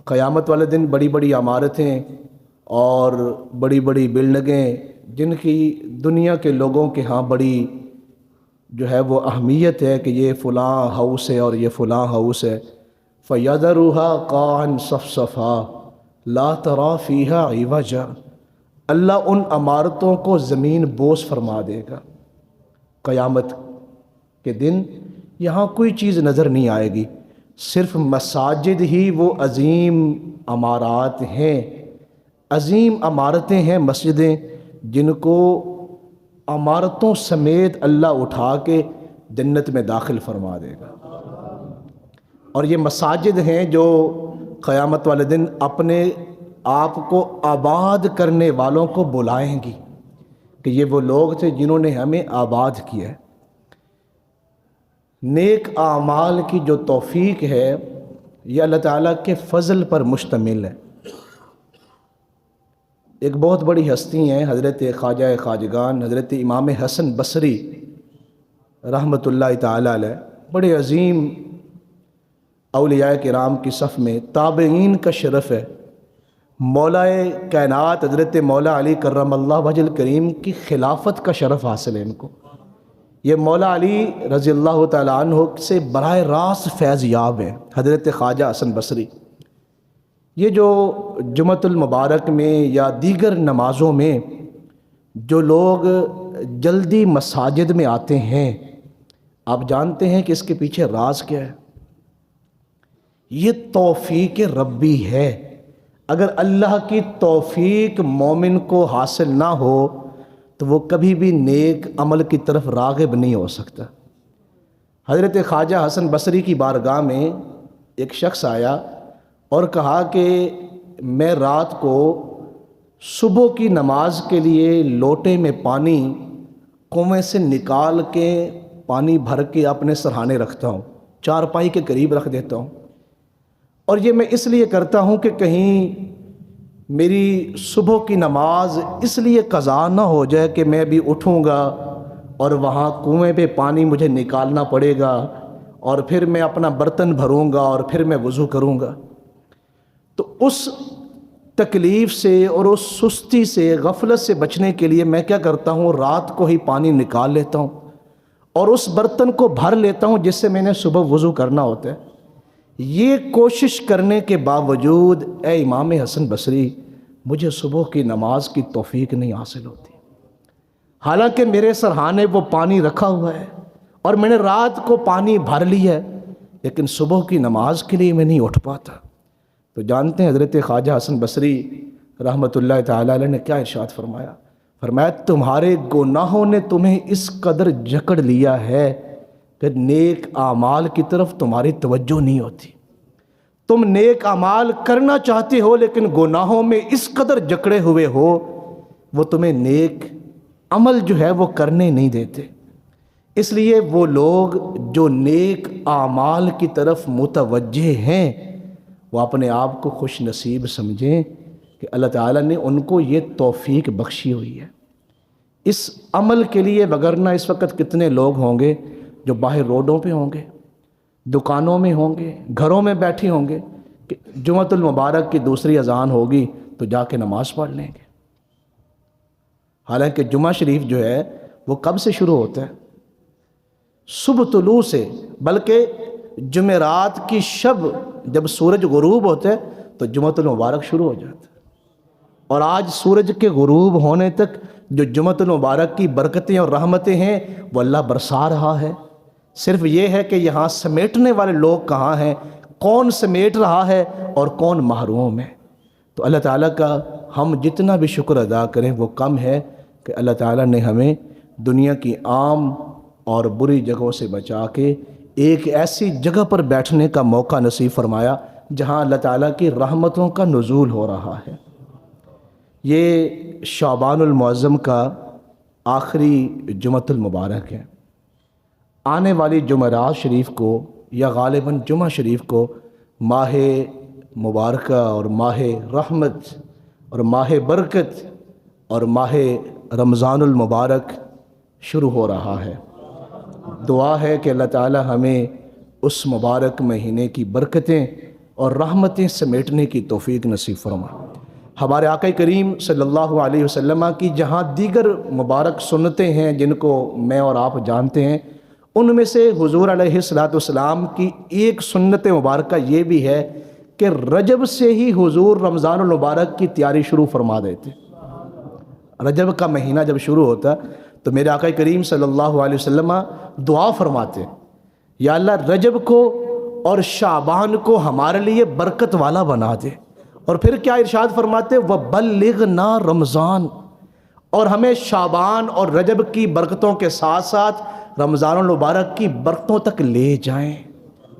قیامت والے دن بڑی بڑی عمارتیں اور بڑی بڑی بلڈنگیں جن کی دنیا کے لوگوں کے ہاں بڑی جو ہے وہ اہمیت ہے کہ یہ فلاں ہاؤس ہے اور یہ فلاں ہاؤس ہے، فَيَذَرُهَا قَاعًا صَفْصَفًا لَا تَرَىٰ فِيهَا عِوَجًا، اللہ ان عمارتوں کو زمین بوس فرما دے گا۔ قیامت کے دن یہاں کوئی چیز نظر نہیں آئے گی، صرف مساجد ہی وہ عظیم عمارات ہیں، عظیم عمارتیں ہیں مسجدیں، جن کو عمارتوں سمیت اللہ اٹھا کے جنت میں داخل فرما دے گا۔ اور یہ مساجد ہیں جو قیامت والے دن اپنے آپ کو آباد کرنے والوں کو بلائیں گی کہ یہ وہ لوگ تھے جنہوں نے ہمیں آباد کیا ہے۔ نیک اعمال کی جو توفیق ہے یہ اللہ تعالیٰ کے فضل پر مشتمل ہے۔ ایک بہت بڑی ہستی ہیں حضرت خواجہ خواجگان حضرت امام حسن بصری رحمۃ اللہ تعالی علیہ، بڑے عظیم اولیاء کرام کی صف میں تابعین کا شرف ہے۔ مولا کائنات حضرت مولا علی کرم اللہ وجہ الکریم کی خلافت کا شرف حاصل ہے ان کو۔ یہ مولا علی رضی اللہ تعالیٰ عنہ سے براہ راست فیض یاب ہے حضرت خواجہ حسن بصری۔ یہ جو جمعۃ المبارک میں یا دیگر نمازوں میں جو لوگ جلدی مساجد میں آتے ہیں، آپ جانتے ہیں کہ اس کے پیچھے راز کیا ہے؟ یہ توفیق ربی ہے۔ اگر اللہ کی توفیق مومن کو حاصل نہ ہو تو وہ کبھی بھی نیک عمل کی طرف راغب نہیں ہو سکتا۔ حضرت خواجہ حسن بصری کی بارگاہ میں ایک شخص آیا اور کہا کہ میں رات کو صبح کی نماز کے لیے لوٹے میں پانی کنویں سے نکال کے پانی بھر کے اپنے سرہانے رکھتا ہوں، چارپائی کے قریب رکھ دیتا ہوں، اور یہ میں اس لیے کرتا ہوں کہ کہیں میری صبح کی نماز اس لیے قضا نہ ہو جائے کہ میں بھی اٹھوں گا اور وہاں کنویں پہ پانی مجھے نکالنا پڑے گا اور پھر میں اپنا برتن بھروں گا اور پھر میں وضو کروں گا۔ تو اس تکلیف سے اور اس سستی سے غفلت سے بچنے کے لیے میں کیا کرتا ہوں، رات کو ہی پانی نکال لیتا ہوں اور اس برتن کو بھر لیتا ہوں جس سے میں نے صبح وضو کرنا ہوتا ہے۔ یہ کوشش کرنے کے باوجود اے امام حسن بصری مجھے صبح کی نماز کی توفیق نہیں حاصل ہوتی، حالانکہ میرے سرہانے وہ پانی رکھا ہوا ہے اور میں نے رات کو پانی بھر لیا ہے، لیکن صبح کی نماز کے لیے میں نہیں اٹھ پاتا۔ تو جانتے ہیں حضرت خواجہ حسن بصری رحمۃ اللہ تعالی علیہ نے کیا ارشاد فرمایا؟ فرمایا تمہارے گناہوں نے تمہیں اس قدر جکڑ لیا ہے کہ نیک اعمال کی طرف تمہاری توجہ نہیں ہوتی۔ تم نیک اعمال کرنا چاہتے ہو لیکن گناہوں میں اس قدر جکڑے ہوئے ہو وہ تمہیں نیک عمل جو ہے وہ کرنے نہیں دیتے۔ اس لیے وہ لوگ جو نیک اعمال کی طرف متوجہ ہیں وہ اپنے آپ کو خوش نصیب سمجھیں کہ اللہ تعالیٰ نے ان کو یہ توفیق بخشی ہوئی ہے اس عمل کے لیے، وگرنہ اس وقت کتنے لوگ ہوں گے جو باہر روڈوں پہ ہوں گے، دکانوں میں ہوں گے، گھروں میں بیٹھے ہوں گے کہ جمعۃ المبارک کی دوسری اذان ہوگی تو جا کے نماز پڑھ لیں گے، حالانکہ جمعہ شریف جو ہے وہ کب سے شروع ہوتا ہے؟ صبح طلوع سے، بلکہ جمعرات کی شب جب سورج غروب ہوتا ہے تو جمعۃ المبارک شروع ہو جاتا ہے، اور آج سورج کے غروب ہونے تک جو جمعۃ المبارک کی برکتیں اور رحمتیں ہیں وہ اللہ برسا رہا ہے۔ صرف یہ ہے کہ یہاں سمیٹنے والے لوگ کہاں ہیں، کون سمیٹ رہا ہے اور کون محروم ہے۔ تو اللہ تعالیٰ کا ہم جتنا بھی شکر ادا کریں وہ کم ہے کہ اللہ تعالیٰ نے ہمیں دنیا کی عام اور بری جگہوں سے بچا کے ایک ایسی جگہ پر بیٹھنے کا موقع نصیب فرمایا جہاں اللہ تعالیٰ کی رحمتوں کا نزول ہو رہا ہے۔ یہ شعبان المعظم کا آخری جمعۃ المبارک ہے۔ آنے والی جمعرات شریف کو یا غالباً جمعہ شریف کو ماہ مبارکہ اور ماہ رحمت اور ماہ برکت اور ماہ رمضان المبارک شروع ہو رہا ہے۔ دعا ہے کہ اللہ تعالی ہمیں اس مبارک مہینے کی برکتیں اور رحمتیں سمیٹنے کی توفیق نصیب فرما۔ ہمارے آقا کریم صلی اللہ علیہ وسلم کی جہاں دیگر مبارک سنتیں ہیں جن کو میں اور آپ جانتے ہیں، ان میں سے حضور علیہ الصلوۃ والسلام کی ایک سنت مبارکہ یہ بھی ہے کہ رجب سے ہی حضور رمضان المبارک کی تیاری شروع فرما دیتے۔ رجب کا مہینہ جب شروع ہوتا تو میرے آقا کریم صلی اللہ علیہ وسلم دعا فرماتے، یا اللہ رجب کو اور شعبان کو ہمارے لیے برکت والا بنا دے۔ اور پھر کیا ارشاد فرماتے، وَبَلِّغْنَا رمضان، اور ہمیں شعبان اور رجب کی برکتوں کے ساتھ ساتھ رمضان المبارک کی برکتوں تک لے جائیں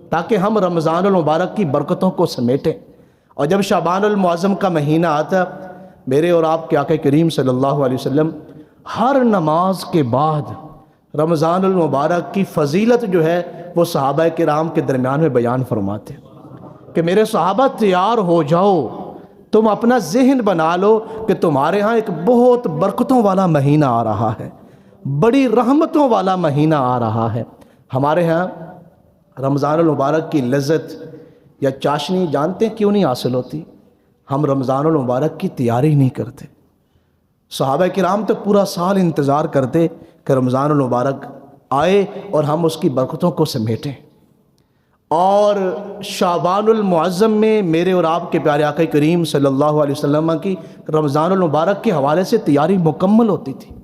تاکہ ہم رمضان المبارک کی برکتوں کو سمیٹیں۔ اور جب شعبان المعظم کا مہینہ آتا، میرے اور آپ کے آقا کریم صلی اللہ علیہ وسلم ہر نماز کے بعد رمضان المبارک کی فضیلت جو ہے وہ صحابہ کرام کے درمیان میں بیان فرماتے کہ میرے صحابہ تیار ہو جاؤ، تم اپنا ذہن بنا لو کہ تمہارے ہاں ایک بہت برکتوں والا مہینہ آ رہا ہے، بڑی رحمتوں والا مہینہ آ رہا ہے۔ ہمارے ہاں رمضان المبارک کی لذت یا چاشنی جانتے کیوں نہیں حاصل ہوتی؟ ہم رمضان المبارک کی تیاری نہیں کرتے۔ صحابہ کرام تو پورا سال انتظار کرتے کہ رمضان المبارک آئے اور ہم اس کی برکتوں کو سمیٹیں، اور شعبان المعظم میں میرے اور آپ کے پیارے آقا کریم صلی اللہ علیہ وسلم کی رمضان المبارک کے حوالے سے تیاری مکمل ہوتی تھی،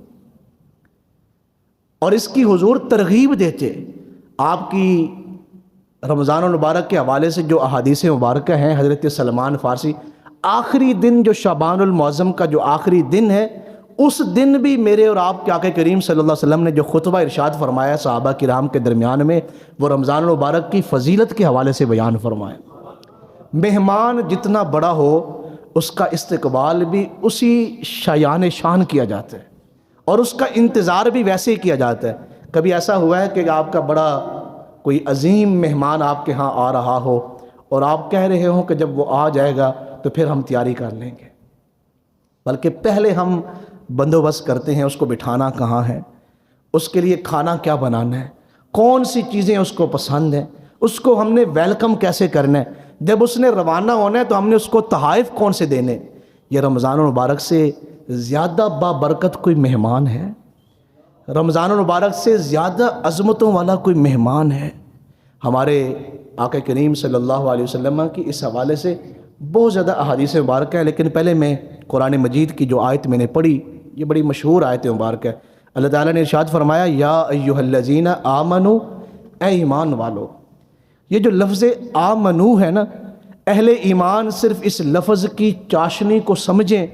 اور اس کی حضور ترغیب دیتے۔ آپ کی رمضان المبارک کے حوالے سے جو احادیث مبارکہ ہیں، حضرت سلمان فارسی آخری دن جو شعبان المعظم کا جو آخری دن ہے، اس دن بھی میرے اور آپ کے آقا کریم صلی اللہ علیہ وسلم نے جو خطبہ ارشاد فرمایا صحابہ کرام کے درمیان میں، وہ رمضان المبارک کی فضیلت کے حوالے سے بیان فرمایا۔ مہمان جتنا بڑا ہو اس کا استقبال بھی اسی شایان شان کیا جاتا ہے، اور اس کا انتظار بھی ویسے ہی کیا جاتا ہے۔ کبھی ایسا ہوا ہے کہ آپ کا بڑا کوئی عظیم مہمان آپ کے ہاں آ رہا ہو اور آپ کہہ رہے ہوں کہ جب وہ آ جائے گا تو پھر ہم تیاری کر لیں گے، بلکہ پہلے ہم بندوبست کرتے ہیں اس کو بٹھانا کہاں ہے، اس کے لیے کھانا کیا بنانا ہے، کون سی چیزیں اس کو پسند ہیں، اس کو ہم نے ویلکم کیسے کرنا ہے، جب اس نے روانہ ہونا ہے تو ہم نے اس کو تحائف کون سے دینے۔ یہ رمضان المبارک سے زیادہ بابرکت کوئی مہمان ہے؟ رمضان المبارک سے زیادہ عظمتوں والا کوئی مہمان ہے؟ ہمارے آقا کریم صلی اللہ علیہ وسلم کی اس حوالے سے بہت زیادہ احادیث مبارکہ ہے، لیکن پہلے میں قرآن مجید کی جو آیت میں نے پڑھی، یہ بڑی مشہور آیت مبارکہ ہے۔ اللہ تعالیٰ نے ارشاد فرمایا، یا ایھا الذین آمنو، اے ایمان والو۔ یہ جو لفظ آمنو ہے نا، اہل ایمان صرف اس لفظ کی چاشنی کو سمجھیں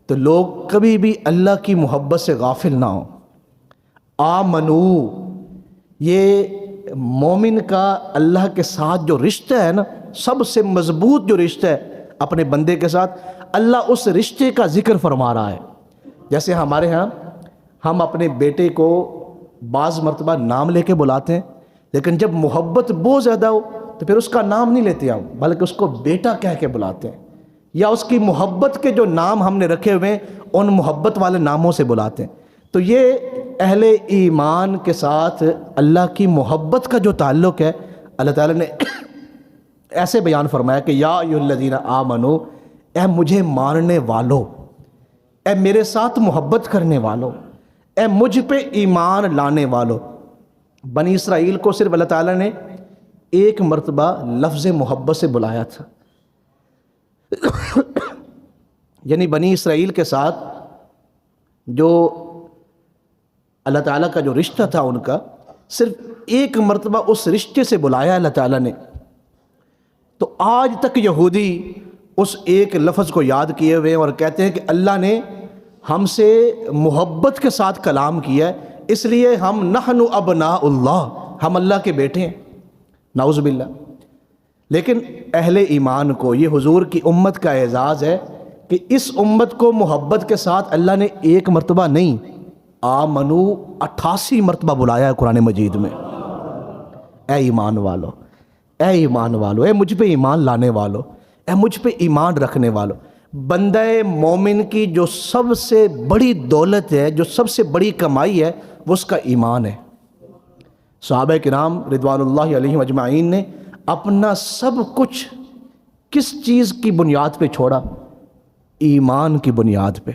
تو لوگ کبھی بھی اللہ کی محبت سے غافل نہ ہوں۔ آمنو، یہ مومن کا اللہ کے ساتھ جو رشتہ ہے نا، سب سے مضبوط جو رشتہ ہے اپنے بندے کے ساتھ، اللہ اس رشتے کا ذکر فرما رہا ہے۔ جیسے ہمارے ہاں ہم اپنے بیٹے کو بعض مرتبہ نام لے کے بلاتے ہیں، لیکن جب محبت بہت زیادہ ہو تو پھر اس کا نام نہیں لیتے ہم، بلکہ اس کو بیٹا کہہ کے بلاتے ہیں، یا اس کی محبت کے جو نام ہم نے رکھے ہوئے ہیں ان محبت والے ناموں سے بلاتے ہیں۔ تو یہ اہل ایمان کے ساتھ اللہ کی محبت کا جو تعلق ہے، اللہ تعالیٰ نے ایسے بیان فرمایا کہ یا ایھا الذین آمنو، اے مجھے ماننے والو، اے میرے ساتھ محبت کرنے والو، اے مجھ پہ ایمان لانے والو۔ بنی اسرائیل کو صرف اللہ تعالیٰ نے ایک مرتبہ لفظ محبت سے بلایا تھا، یعنی بنی اسرائیل کے ساتھ جو اللہ تعالیٰ کا جو رشتہ تھا ان کا، صرف ایک مرتبہ اس رشتے سے بلایا اللہ تعالیٰ نے۔ تو آج تک یہودی اس ایک لفظ کو یاد کیے ہوئے اور کہتے ہیں کہ اللہ نے ہم سے محبت کے ساتھ کلام کیا ہے، اس لیے ہم نحن ابناء اللہ، ہم اللہ کے بیٹے ہیں، نعوذ باللہ۔ لیکن اہل ایمان کو یہ حضور کی امت کا اعزاز ہے کہ اس امت کو محبت کے ساتھ اللہ نے ایک مرتبہ نہیں، آمنو 88 مرتبہ بلایا ہے قرآن مجید میں۔ اے ایمان والو، اے ایمان والو، اے مجھ پہ ایمان لانے والو، اے مجھ پہ ایمان رکھنے والو۔ بندہ مومن کی جو سب سے بڑی دولت ہے، جو سب سے بڑی کمائی ہے، وہ اس کا ایمان ہے۔ صحابہ کرام رضوان اللہ علیہم اجمعین نے اپنا سب کچھ کس چیز کی بنیاد پہ چھوڑا؟ ایمان کی بنیاد پہ۔